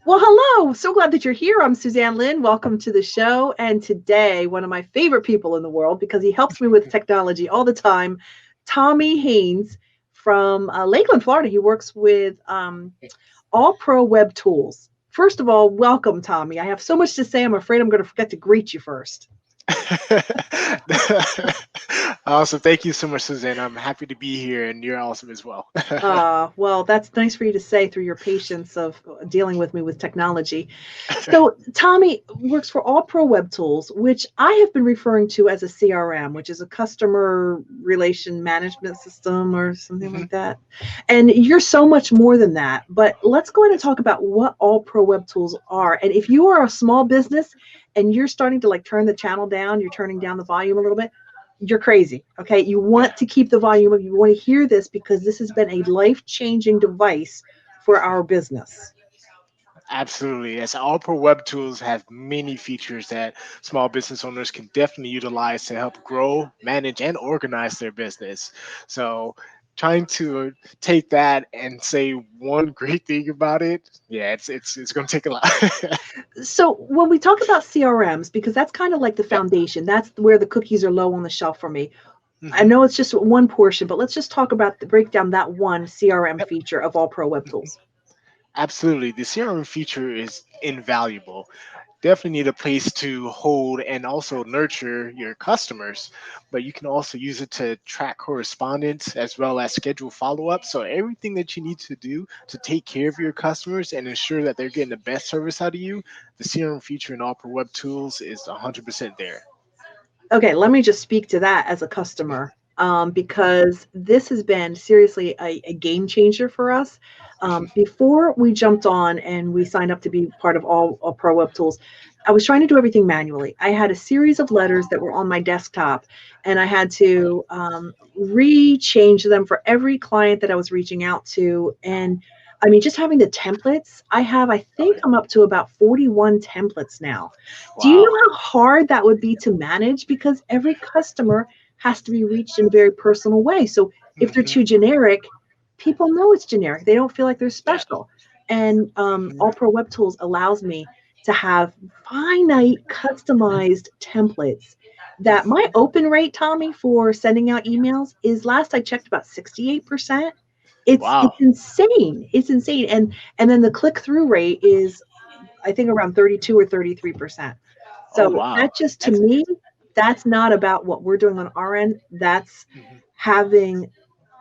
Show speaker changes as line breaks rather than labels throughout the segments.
Well, hello. So glad that you're here. I'm Suzanne Lynn. Welcome to the show. And today, one of my favorite people in the world, because he helps me with technology all the time, Tommie Haynes from Lakeland, Florida. He works with AllProWebTools. First of all, welcome, Tommie. I have so much to say. I'm afraid I'm going to forget to greet you first.
Awesome. Thank you so much, Suzanne. I'm happy to be here, and you're awesome as well.
Well, that's nice for you to say through your patience of dealing with me with technology. So, Tommie works for All Pro Web Tools, which I have been referring to as a CRM, which is a customer relation management system or something
Mhm.
like that. And you're so much more than that. But let's go ahead and
Yes.
talk about what All Pro Web Tools are. And if you are a small business and you're starting to like turn the channel down, you're turning down the volume a little bit, you're crazy. Okay. You
Yeah.
want to keep the volume up. You want to hear this because this has been a life-changing device for our business.
Absolutely. Yes. All Web Tools have many features that small business owners can definitely utilize to help grow, manage, and organize their business. So, trying to take that and say one great thing about it, yeah, it's going to take a lot.
So when we talk about CRMs, because that's kind of like the
Yep.
foundation, that's where the cookies are low on the shelf for me. I
Hmm.
know it's just one portion, but let's just talk about the break down that one CRM
Yep.
feature of All Pro Web
Mhm.
Tools.
Absolutely. The CRM feature is invaluable. Definitely need a place to hold and also nurture your customers, but you can also use it to track correspondence as well as schedule follow-up. So everything that you need to do to take care of your customers and ensure that they're getting the best service out of you, the CRM feature in Opera Web Tools is 100% there.
Okay, let me just speak to that as a customer, because this has been seriously a game changer for us. Before we jumped on and we signed up to be part of All Pro Web Tools, I was trying to do everything manually. I had a series of letters that were on my desktop, and I had to re-change them for every client that I was reaching out to. And I mean, just having the templates, I
Oh
think
yeah.
I'm up to about 41 templates now. Do you
Wow.
know how hard that would be to manage? Because every customer has to be reached in a very personal way. So if they're
Hmm.
too generic, people know it's generic. They don't feel like they're
Yeah.
special. And
Hmm.
All Pro Web Tools allows me to have finite, customized templates that my open rate, Tommie, for sending out emails is last I checked about 68%. It's
Wow.
insane. It's insane. And then the click through rate is I think around 32 or 33%.
Oh
So
wow.
that just to
That's
me,
amazing.
that's not about what we're doing on our end. That's
Mhm.
having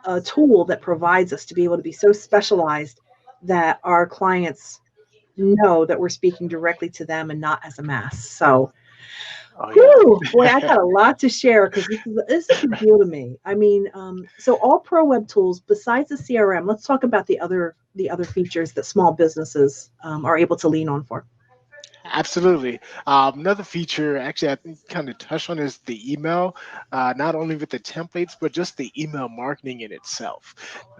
a tool that provides us to be able to be so specialized that our clients know that we're speaking directly to them and not as a mass. So,
Oh yeah.
whew, boy, I got a lot to share because this is a big deal to me. I mean, so all pro web tools besides the CRM, let's talk about the other features that small businesses are able to lean on for.
Absolutely. Another feature, actually, I think kind of touch on is the email, not only with the templates, but just the email marketing in itself.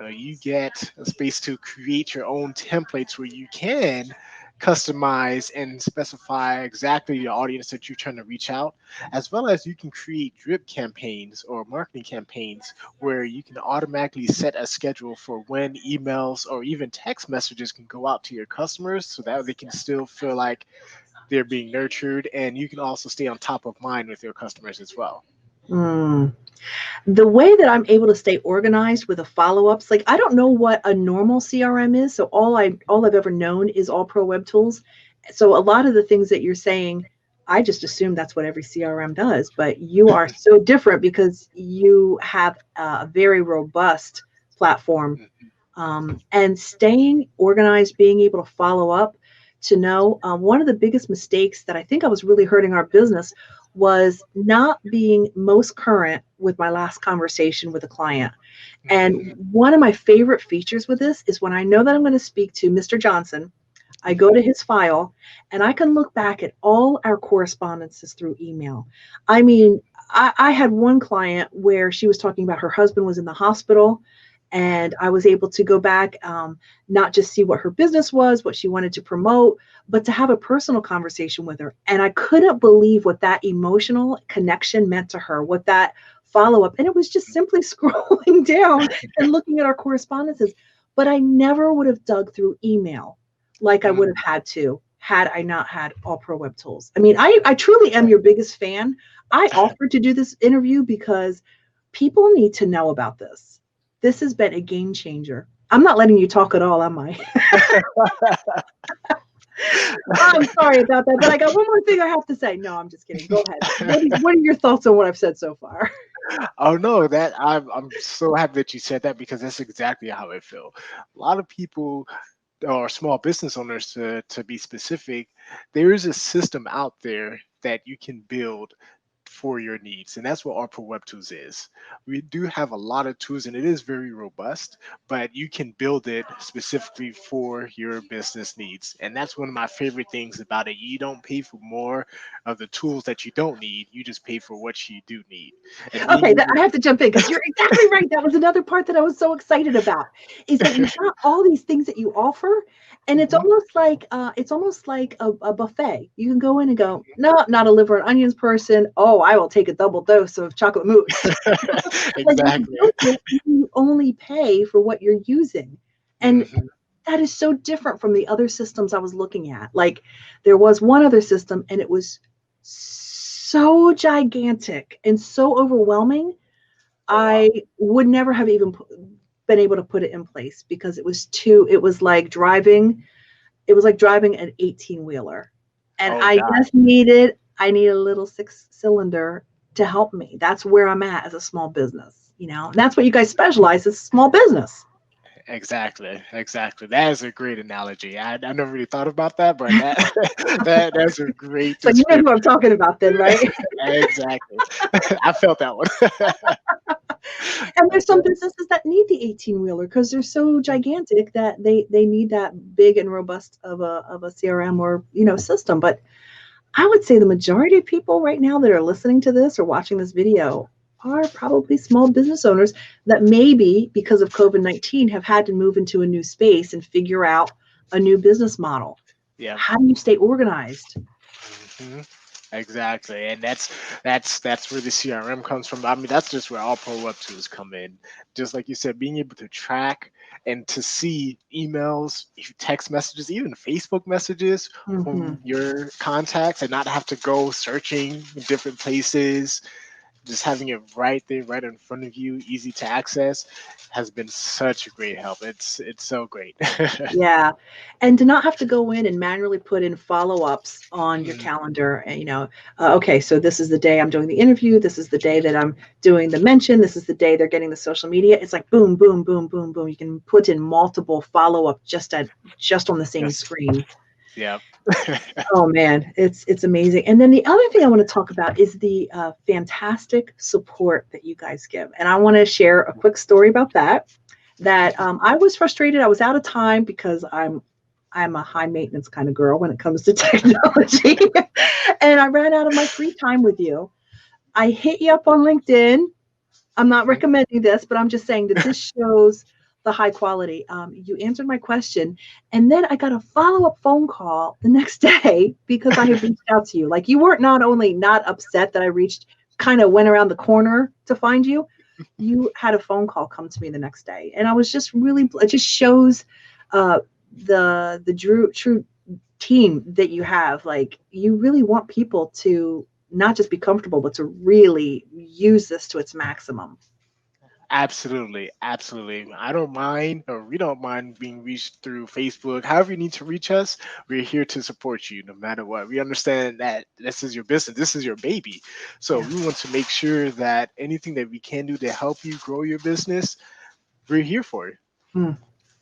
You get a space to create your own templates where you can customize and specify exactly the audience that you're trying to reach out, as well as you can create drip campaigns or marketing campaigns where you can automatically set a schedule for when emails or even text messages can go out to your customers so that they can still feel like they're being nurtured, and you can also stay on top of mind with your customers as well.
Mm. The way that I'm able to stay organized with the follow-ups, like I don't know what a normal CRM is, so all I've ever known is All Pro Web Tools. So a lot of the things that you're saying, I just assume that's what every CRM does, but you are so different because you have a very robust platform, and staying organized, being able to follow up, to know one of the biggest mistakes that I think I was really hurting our business was not being most current with my last conversation with a client. And
Mhm,
one of my favorite features with this is when I know that I'm going to speak to Mr. Johnson, I go
mhm.
to his file and I can look back at all our correspondences through email. I mean, I had one client where she was talking about her husband was in the hospital, and I was able to go back, not just see what her business was, what she wanted to promote, but to have a personal conversation with her. And I couldn't believe what that emotional connection meant to her, what that follow up. And it was just simply scrolling down and looking at our correspondences. But I never would have dug through email. like I would
Mm.
have had to had I not had AllProWebTools. I mean, I truly am your biggest fan. I offered to do this interview because people need to know about this. This has been a game changer. I'm not letting you talk at all, am I? I'm sorry about that, but I got one more thing I have to say. No, I'm just kidding. Go ahead. What are your thoughts on what I've said so far?
Oh no, that I'm so happy that you said that because that's exactly how I feel. A lot of people or small business owners to be specific, there is a system out there that you can build for your needs. And that's what our Pro Web Tools is. We do have a lot of tools and it is very robust, but you can build it specifically for your business needs. And that's one of my favorite things about it. You don't pay for more of the tools that you don't need, you just pay for what you do need. And being
Okay,
able
I have to jump in because you're exactly right. That was another part that I was so excited about is that you've got all these things that you offer, and
Mhm.
it's almost like a buffet. You can go in and go, no, not a liver and onions person. Oh, I will take a double dose of chocolate mousse. Like when you
Exactly.
go there, you only pay for what you're using, and
Mhm.
that is so different from the other systems I was looking at. Like there was one other system, and it was so gigantic and so overwhelming.
Oh wow.
I would never have even been able to put it in place because it was like driving, an 18 wheeler. And
Oh God.
I need a little six cylinder to help me. That's where I'm at as a small business, and that's what you guys specialize is small business.
Exactly, exactly. That is a great analogy. I never really thought about that, but that that's a great
So you know who I'm
description.
talking about then, right?
Exactly. I felt that one.
And there's some
Okay.
businesses that need the 18 wheeler because they're so
Mm.
gigantic that they need that big and robust of a CRM or system. But I would say the majority of people right now that are listening to this or watching this video are probably small business owners that maybe because of COVID-19 have had to move into a new space and figure out a new business model.
Yeah.
How do you stay organized?
hmm Exactly, and that's where the CRM comes from. I mean, that's just where all Pro Web Tools come in. Just like you said, being able to track and to see emails, text messages, even Facebook messages
Hmm.
from your contacts, and not have to go searching in different places. Just having it right there, right in front of you, easy to access, has been such a great help. It's so great.
Yeah. And to not have to go in and manually put in follow-ups on your
Mm,
calendar and, okay, so this is the day I'm doing the interview. This is the day that I'm doing the mention. This is the day they're getting the social media. It's like boom, boom, boom, boom, boom. You can put in multiple follow-up just on the same
yes.
screen.
Yeah.
Oh man, it's amazing. And then the other thing I want to talk about is the fantastic support that you guys give. And I want to share a quick story about that. That I was frustrated. I was out of time because I'm a high maintenance kind of girl when it comes to technology, and I ran out of my free time with you. I hit you up on LinkedIn. I'm not
Mhm.
recommending this, but I'm just saying that this shows the high quality. You answered my question, and then I got a follow-up phone call the next day because I had reached out to you. Like you weren't not only not upset that I reached, kind of went around the corner to find you. You had a phone call come to me the next day, and I was just really. It just shows uh, the true team that you have. Like you really want people to not just be comfortable, but to really use this to its maximum.
Absolutely, absolutely. I don't mind, or we don't mind being reached through Facebook. However, you need to reach us, we're here to support you no matter what. We understand that this is your business, this is your baby. So
Yeah.
we want to make sure that anything that we can do to help you grow your business, we're here for
Hmm.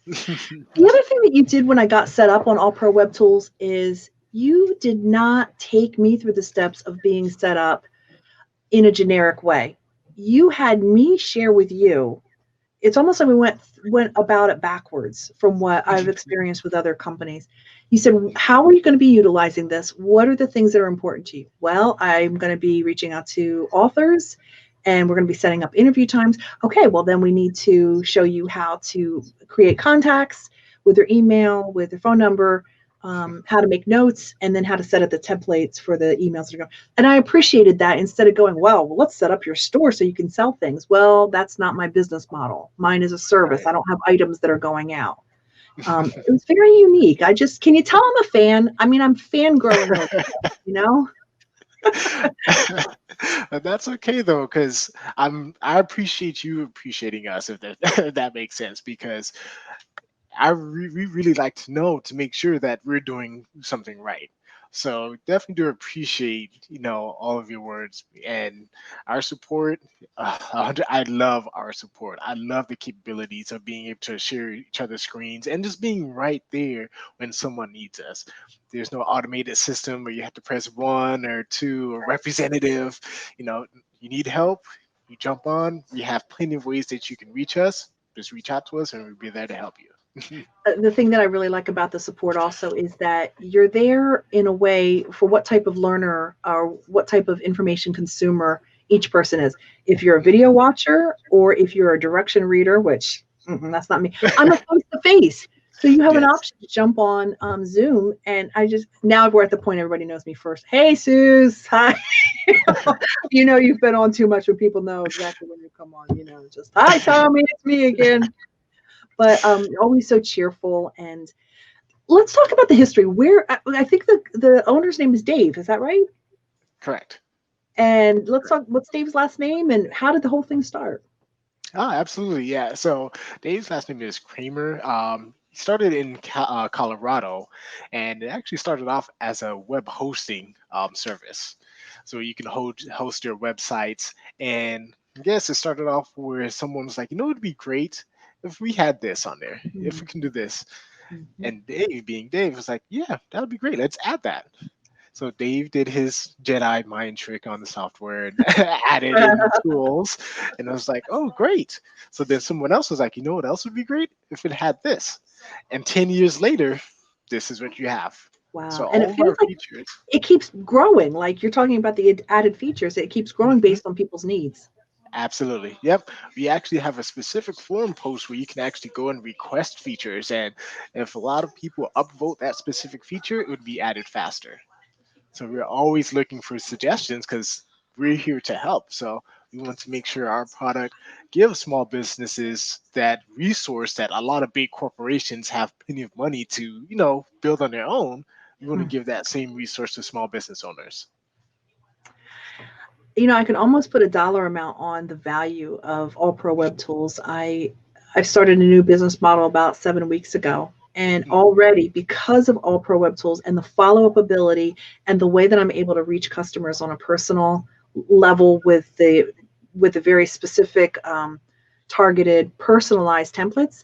it.
The other thing that you did when I got set up on All Pro Web Tools is you did not take me through the steps of being set up in a generic way. You had me share with you. It's almost like we went about it backwards from what I've experienced with other companies. You said, how are you going to be utilizing this? What are the things that are important to you? Well, I'm going to be reaching out to authors and we're going to be setting up interview times. Okay, well, then we need to show you how to create contacts with their email, with their phone number, how to make notes, and then how to set up the templates for the emails that are going. And I appreciated that instead of going, well, let's set up your store so you can sell things. Well, that's not my business model. Mine is a service.
Right.
I don't have items that are going out. It was very unique. Can you tell I'm a fan? I mean, I'm fangirling over here, you know?
But that's okay though, because I appreciate you appreciating us, if that if that makes sense, because we really like to know to make sure that we're doing something right. So definitely do appreciate, all of your words and our support. I love our support. I love the capabilities of being able to share each other's screens and just being right there when someone needs us. There's no automated system where you have to press one or two or representative. You know, you need help, you jump on. We have plenty of ways that you can reach us. Just reach out to us and we'll be there to help you.
The thing that I really like about the support also is that you're there in a way for what type of learner or what type of information consumer each person is. If you're a video watcher or if you're a direction reader, which that's not me, I'm a face to face. So you have an
Yes.
option to jump on Zoom, and now we're at the point everybody knows me first. Hey, Suze, hi. You've been on too much, when people know exactly when you come on. Just hi, Tommie, it's me again. But always so cheerful. And let's talk about the history. Where I think the owner's name is Dave. Is that right?
Correct.
And let's talk. What's Dave's last name, and how did the whole thing start?
Oh, absolutely. Yeah. So Dave's last name is Kramer. He started in Colorado, and it actually started off as a web hosting service. So you can host your websites. And I guess it started off where someone was like, it'd be great if we had this on there, if we can do this.
Mhm.
And Dave, being Dave, was like, yeah, that would be great. Let's add that. So Dave did his Jedi mind trick on the software and added in tools. And I was like, oh, great. So then someone else was like, what else would be great if it had this? And 10 years later, this is what you have. So
Wow. And it
all of
feels
our
like
features,
it keeps growing. Like you're talking about the added features. It keeps growing
mhm,
based on people's needs.
absolutely. Yep. We actually have a specific forum post where you can actually go and request features. And if a lot of people upvote that specific feature, it would be added faster. So we're always looking for suggestions because we're here to help. So we want to make sure our product gives small businesses that resource that a lot of big corporations have plenty of money to, build on their own. We want to
Mm.
give that same resource to small business owners.
I can almost put a dollar amount on the value of All Pro Web Tools. I started a new business model about 7 weeks ago. And
Mhm.
already, because of All Pro Web Tools and the follow up ability and the way that I'm able to reach customers on a personal level with the very specific, targeted, personalized templates,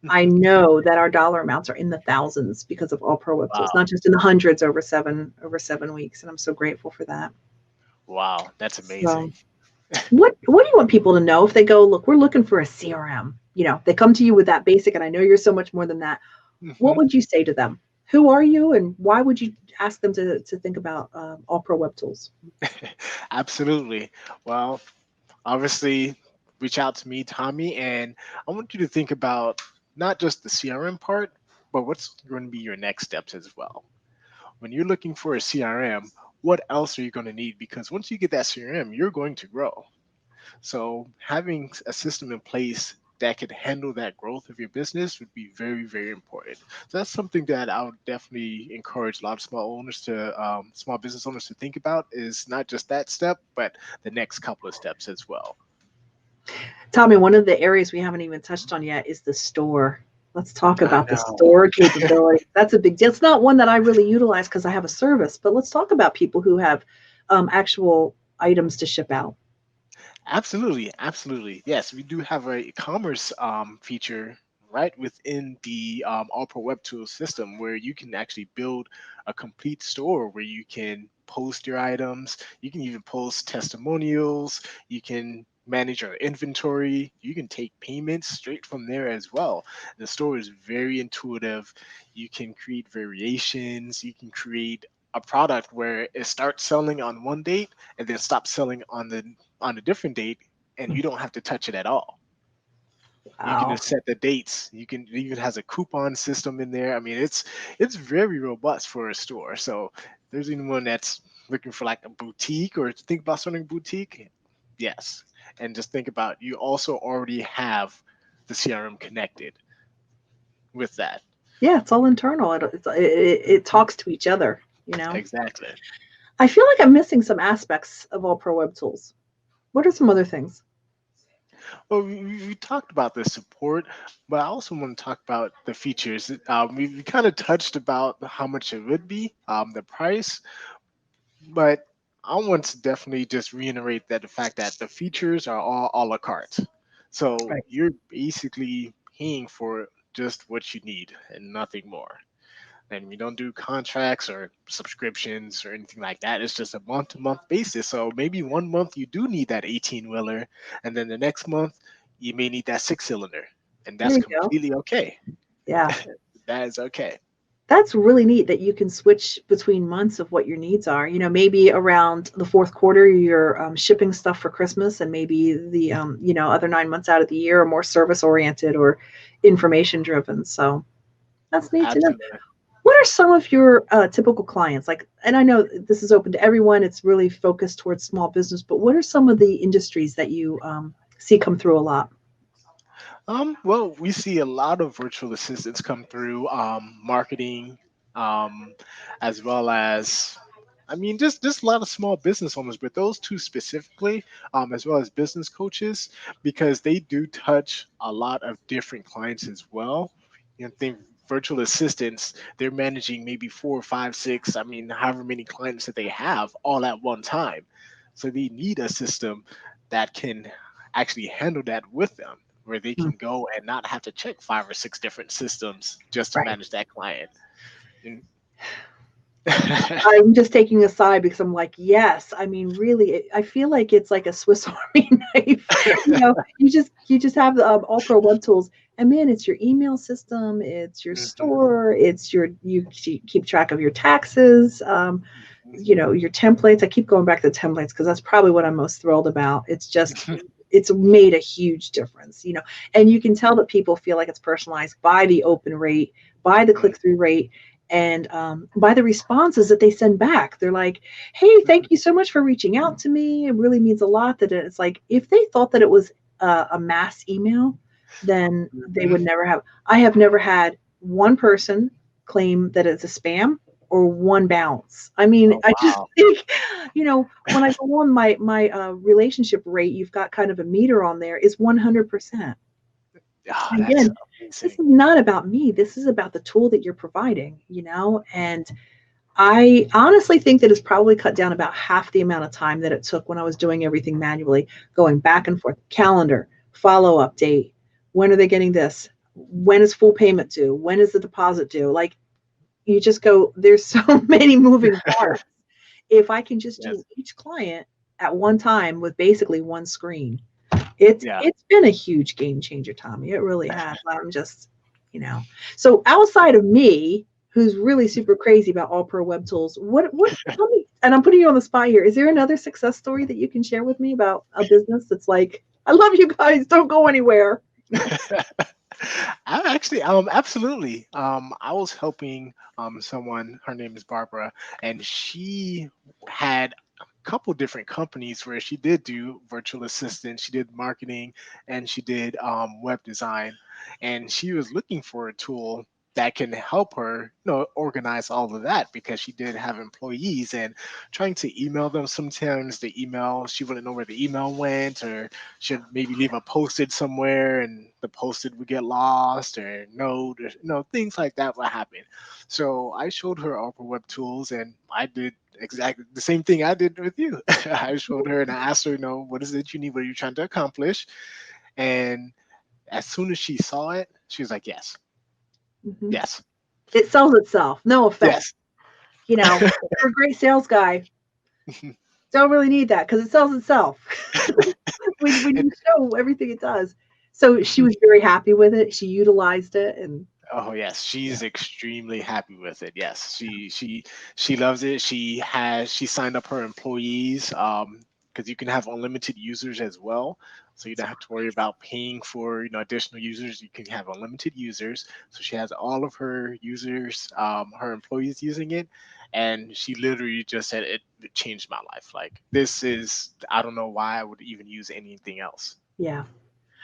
I know that our dollar amounts are in the thousands because of All Pro Web Tools,
Wow.
not just in the hundreds over 7 weeks. And I'm so grateful for that.
Wow. That's
So
amazing.
what do you want people to know if they go, look, we're looking for a CRM? They come to you with that basic, and I know you're so much more than that. What
Mhm.
would you say to them? Who are you, and why would you ask them to think about All Pro Web Tools?
Absolutely. Well, obviously, reach out to me, Tommy, and I want you to think about not just the CRM part, but what's going to be your next steps as well. When you're looking for a CRM, what else are you going to need? Because once you get that CRM, you're going to grow. So having a system in place that could handle that growth of your business would be very, very important. So that's something that I would definitely encourage a lot of small business owners to think about, is not just that step, but the next couple of steps as well.
Tommy, one of the areas we haven't even touched on yet is the store. Let's talk
I
about the
know.
store capability. That's a big deal. It's not one that I really utilize because I have a service, but let's talk about people who have actual items to ship out.
Absolutely, absolutely. Yes, we do have a commerce feature right within the All Web Tools system where you can actually build a complete store where you can post your items. You can even post testimonials. You can manage your inventory. You can take payments straight from there as well. The store is very intuitive. You can create variations. You can create a product where it starts selling on one date and then stops selling on a different date, and you don't have to touch it at all. You can
Wow.
just set the dates. You can, it even has a coupon system in there. I mean, it's very robust for a store. So if there's anyone that's looking for like a boutique or think about starting a boutique, yes. And just think about, you also already have the CRM connected with that.
Yeah, it's all internal. It talks to each other, you know.
Exactly.
I feel like I'm missing some aspects of All Pro Web Tools. What are some other things?
Well, we talked about the support, but I also want to talk about the features. We kind of touched about how much it would be, the price, but I want to definitely just reiterate that the fact that the features are all a la carte. So
Right.
you're basically paying for just what you need and nothing more. And we don't do contracts or subscriptions or anything like that. It's just a month to month basis. So maybe one month you do need that 18 wheeler, and then the next month you may need that six cylinder, and
There
that's
you go.
completely okay.
Yeah.
That is okay.
That's really neat that you can switch between months of what your needs are. Maybe around the fourth quarter, you're shipping stuff for Christmas, and maybe the other 9 months out of the year are more service oriented or information driven. So that's neat to know.
Absolutely.
What are some of your typical clients like? And I know this is open to everyone. It's really focused towards small business, but what are some of the industries that you see come through a lot?
Well, we see a lot of virtual assistants come through, marketing, um, as well as, I mean, just a lot of small business owners, but those two specifically, as well as business coaches, because they do touch a lot of different clients as well. Think virtual assistants, they're managing maybe four, five, six, I mean, however many clients that they have all at one time. So they need a system that can actually handle that with them, where they
Hmm.
can go and not have to check five or six different systems just to
Right.
manage that client. And
I'm just taking a side because I'm like, yes. I mean, really, I feel like it's like a Swiss Army knife. You just have the All Pro Web Tools, and man, it's your email system, it's your
Mhm,
store, it's you keep track of your taxes, your templates. I keep going back to templates because that's probably what I'm most thrilled about.
mhm.
It's made a huge difference, and you can tell that people feel like it's personalized by the open rate, by the click through rate, and by the responses that they send back. They're like, hey, thank you so much for reaching out to me. It really means a lot. That it's like, if they thought that it was a mass email, then they
Mhm.
would never have. I have never had one person claim that it's a spam or one bounce. I mean,
Oh
I just
wow.
think, when I go on my relationship rate, you've got kind of a meter on there, is 100%.
Oh, that's
Again, this
amazing.
is not about me. This is about the tool that you're providing. And I honestly think that it's probably cut down about half the amount of time that it took when I was doing everything manually, going back and forth, calendar, follow up date. When are they getting this? When is full payment due? When is the deposit due? Like, you just go, there's so many moving parts. If I can just do
Yes.
each client at one time with basically one screen, it's
Yeah.
it's been a huge game changer, Tommy. It really has. I'm just, you know. So outside of me, who's really super crazy about All Pro Web Tools, what tell me, and I'm putting you on the spot here. Is there another success story that you can share with me about a business that's like, I love you guys, don't go anywhere?
I actually, absolutely. I was helping someone. Her name is Barbara, and she had a couple different companies where she did do virtual assistant, she did marketing, and she did web design. And she was looking for a tool that can help her, organize all of that because she did have employees and trying to email them. Sometimes the email, she wouldn't know where the email went, or should maybe leave a post-it somewhere and the post-it would get lost or note or things like that would happen. So I showed her Opera Web Tools and I did exactly the same thing I did with you. I showed her and I asked her, what is it you need? What are you trying to accomplish? And as soon as she saw it, she was like, yes,
Mhm.
yes,
It sells itself. No offense.
yes.
You're a great sales guy. Don't really need that because it sells itself. when
And
you show everything it does. So she was very happy with it. She utilized it, and
oh yes,
yeah.
she's extremely happy with it. Yes, she loves it. She signed up her employees because you can have unlimited users as well. So you don't have to worry about paying for additional users. You can have unlimited users. So she has all of her users, her employees using it, and she literally just said it changed my life. Like this is I don't know why I would even use anything else.
Yeah.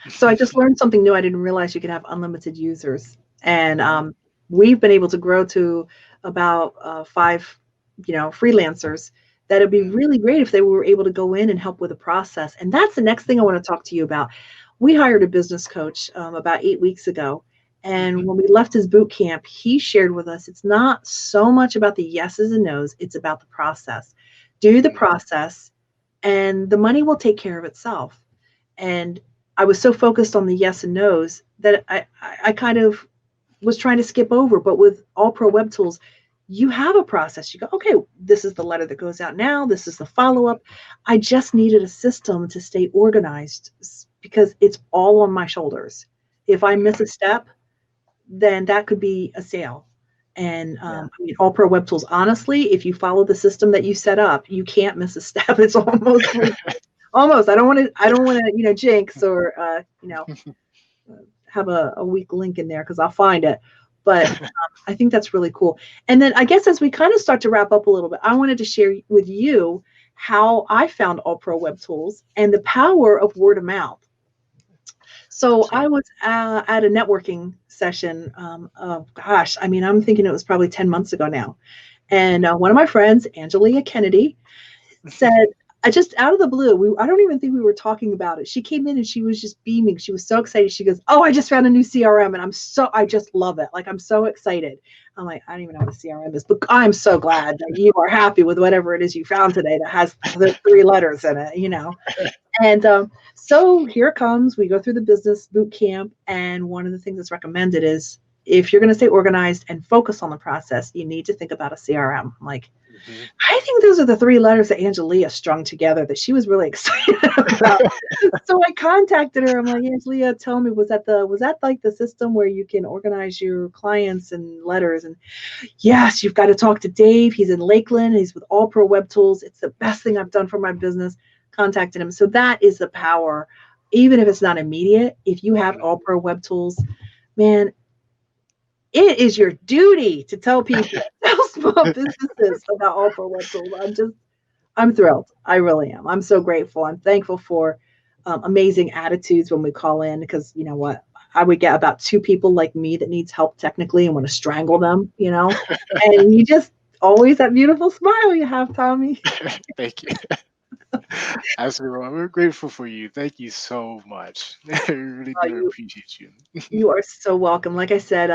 So I just learned something new. I didn't realize you could have unlimited users. And
Mhm.
we've been able to grow to about 5, freelancers. That would be really great if they were able to go in and help with the process. And that's the next thing I want to talk to you about. We hired a business coach about 8 weeks ago. And when we left his boot camp, he shared with us it's not so much about the yeses and nos, it's about the process. Do the process, and the money will take care of itself. And I was so focused on the yes and nos that I kind of was trying to skip over. But with AllProWebTools, you have a process. You go, okay, this is the letter that goes out now. This is the follow-up. I just needed a system to stay organized because it's all on my shoulders. If I miss a step, then that could be a sale. And I mean, AllProWebTools, honestly, if you follow the system that you set up, you can't miss a step. It's almost almost. I don't want to, jinx or, have a weak link in there because I'll find it. But I think that's really cool. And then I guess as we kind of start to wrap up a little bit, I wanted to share with you how I found AllProWebTools and the power of word of mouth. So I was at a networking session. I'm thinking it was probably 10 months ago now. And one of my friends, Angelia Kennedy, said, I just out of the blue, I don't even think we were talking about it. She came in and she was just beaming. She was so excited. She goes, "Oh, I just found a new CRM and I just love it. Like, I'm so excited." I'm like, I don't even know what a CRM is, but I'm so glad that you are happy with whatever it is you found today that has the 3 letters in it, And so here it comes. We go through the business boot camp. And one of the things that's recommended is if you're going to stay organized and focus on the process, you need to think about a CRM. I'm like, I think those are the 3 letters that Angelia strung together that she was really excited about. So I contacted her. I'm like, Angelia, tell me, was that like the system where you can organize your clients and letters? And yes, you've got to talk to Dave. He's in Lakeland. He's with AllProWebTools. It's the best thing I've done for my business. Contacted him. So that is the power. Even if it's not immediate, if you have AllProWebTools, man, it is your duty to tell people, tell small businesses about AllProWebTools. I'm thrilled. I really am. I'm so grateful. I'm thankful for amazing attitudes when we call in, because you know what? I would get about 2 people like me that needs help technically and want to strangle them, and you just always that beautiful smile you have, Tommie.
Thank you. Absolutely. We're grateful for you. Thank you so much. We really do appreciate you.
You are so welcome. Like I said,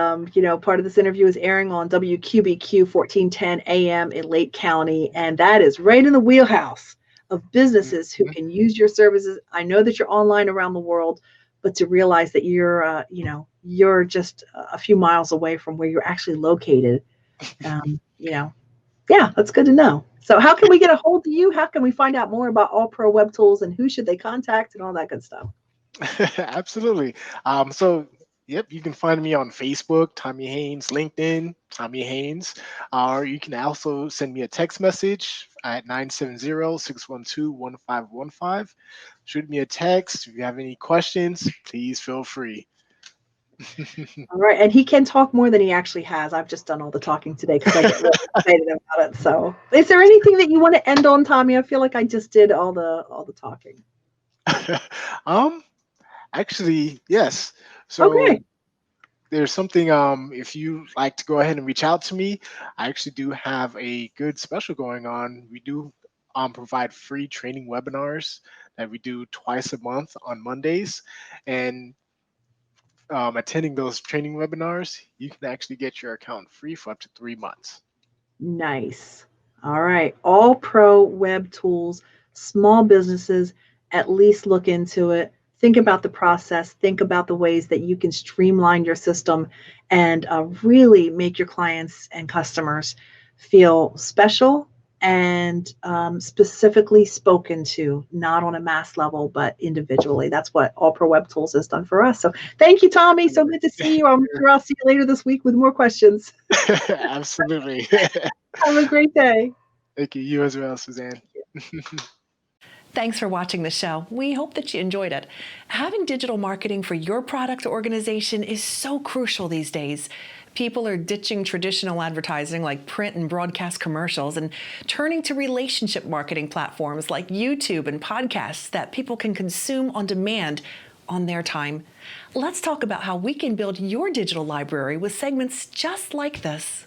part of this interview is airing on WQBQ 1410 AM in Lake County, and that is right in the wheelhouse of businesses who can use your services. I know that you're online around the world, but to realize that you're just a few miles away from where you're actually located, that's good to know. So how can we get a hold of you? How can we find out more about AllProWebTools and who should they contact and all that good stuff?
Absolutely. You can find me on Facebook, Tommie Haynes, LinkedIn, Tommie Haynes, or you can also send me a text message at 970-612-1515. Shoot me a text. If you have any questions, please feel free.
All right. And he can talk more than he actually has. I've just done all the talking today because I get really excited about it. So is there anything that you want to end on, Tommie? I feel like I just did all the talking.
Actually, yes. So
okay.
There's something, if you like to go ahead and reach out to me, I actually do have a good special going on. We do provide free training webinars that we do twice a month on Mondays. And attending those training webinars, you can actually get your account free for up to 3 months.
Nice. All right. AllProWebTools, small businesses, at least look into it. Think about the process. Think about the ways that you can streamline your system and really make your clients and customers feel special and specifically spoken to, not on a mass level, but individually. That's what AllProWebTools has done for us. So thank you, Tommie. So good to see you. I'm sure I'll see you later this week with more questions.
Absolutely.
Have a great day.
Thank you. You as well, Suzanne.
Thanks for watching the show. We hope that you enjoyed it. Having digital marketing for your product or organization is so crucial these days. People are ditching traditional advertising like print and broadcast commercials and turning to relationship marketing platforms like YouTube and podcasts that people can consume on demand on their time. Let's talk about how we can build your digital library with segments just like this.